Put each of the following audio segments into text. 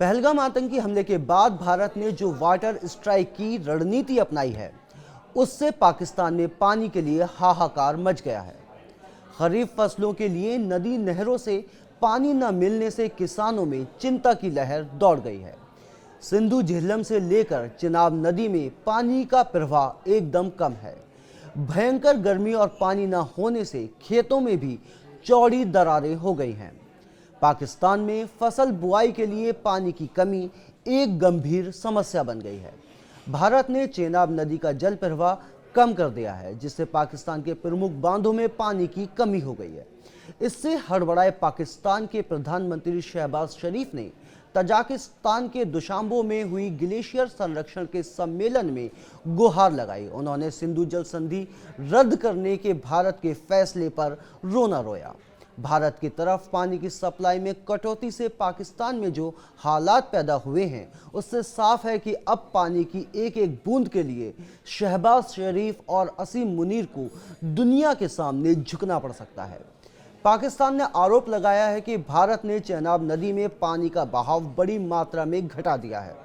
पहलगाम आतंकी हमले के बाद भारत ने जो वाटर स्ट्राइक की रणनीति अपनाई है, उससे पाकिस्तान में पानी के लिए हाहाकार मच गया है। खरीफ फसलों के लिए नदी नहरों से पानी न मिलने से किसानों में चिंता की लहर दौड़ गई है। सिंधु झेलम से लेकर चिनाब नदी में पानी का प्रवाह एकदम कम है। भयंकर गर्मी और पानी न होने से खेतों में भी चौड़ी दरारें हो गई हैं। पाकिस्तान में फसल बुआई के लिए पानी की कमी एक गंभीर समस्या बन गई है। भारत ने चेनाब नदी का जल प्रवाह कम कर दिया है, जिससे पाकिस्तान के प्रमुख बांधों में पानी की कमी हो गई है। इससे हड़बड़ाए पाकिस्तान के प्रधानमंत्री शहबाज शरीफ ने तजाकिस्तान के दुशांबे में हुई ग्लेशियर संरक्षण के सम्मेलन में गुहार लगाई। उन्होंने सिंधु जल संधि रद्द करने के भारत के फैसले पर रोना रोया। भारत की तरफ पानी की सप्लाई में कटौती से पाकिस्तान में जो हालात पैदा हुए हैं, उससे साफ है कि अब पानी की एक एक बूंद के लिए शहबाज शरीफ और असीम मुनीर को दुनिया के सामने झुकना पड़ सकता है। पाकिस्तान ने आरोप लगाया है कि भारत ने चेनाब नदी में पानी का बहाव बड़ी मात्रा में घटा दिया है।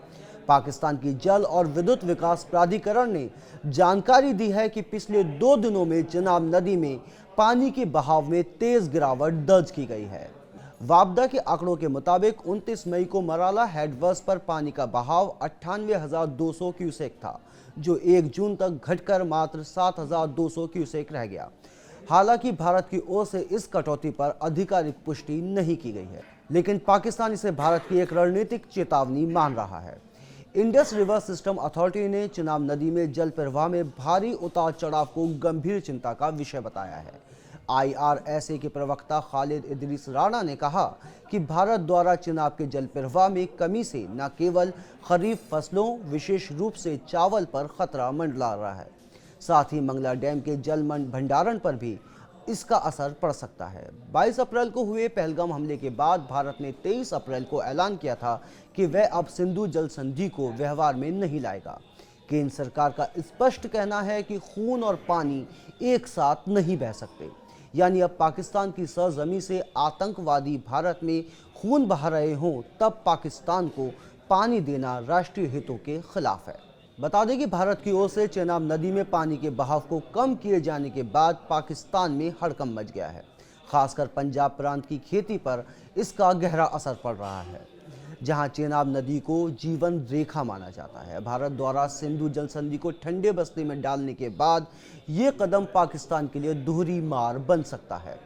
पाकिस्तान की जल और विद्युत विकास प्राधिकरण ने जानकारी दी है कि पिछले 2 दिनों में चेनाब नदी में पानी के बहाव में तेज गिरावट दर्ज की गई है। वापदा के आंकड़ों के मुताबिक 29 मई को मराला हेडवर्स पर पानी का बहाव 98,200 क्यूसेक था, जो 1 जून तक घटकर मात्र 7,200 क्यूसेक रह गया। हालांकि भारत की ओर से इस कटौती पर आधिकारिक पुष्टि नहीं की गई है, लेकिन पाकिस्तान इसे भारत की एक रणनीतिक चेतावनी मान रहा है। इंडस रिवर सिस्टम अथॉरिटी ने चिनाब नदी में जल प्रवाह में भारी उतार चढ़ाव को गंभीर चिंता का विषय बताया है। IRSA के प्रवक्ता खालिद इदरीस राणा ने कहा कि भारत द्वारा चिनाब के जल प्रवाह में कमी से न केवल खरीफ फसलों, विशेष रूप से चावल पर खतरा मंडरा रहा है, साथ ही मंगला डैम के जल भंडारण पर भी इसका असर पड़ सकता है। 22 अप्रैल को हुए पहलगाम हमले के बाद भारत ने 23 अप्रैल को ऐलान किया था कि वह अब सिंधु जल संधि को व्यवहार में नहीं लाएगा। केंद्र सरकार का स्पष्ट कहना है कि खून और पानी एक साथ नहीं बह सकते, यानी अब पाकिस्तान की सरजमी से आतंकवादी भारत में खून बहा रहे हों, तब पाकिस्तान को पानी देना राष्ट्रीय हितों के खिलाफ है। बता दें कि भारत की ओर से चेनाब नदी में पानी के बहाव को कम किए जाने के बाद पाकिस्तान में हड़कंप मच गया है। खासकर पंजाब प्रांत की खेती पर इसका गहरा असर पड़ रहा है, जहां चेनाब नदी को जीवन रेखा माना जाता है। भारत द्वारा सिंधु जल संधि को ठंडे बस्ते में डालने के बाद ये कदम पाकिस्तान के लिए दोहरी मार बन सकता है।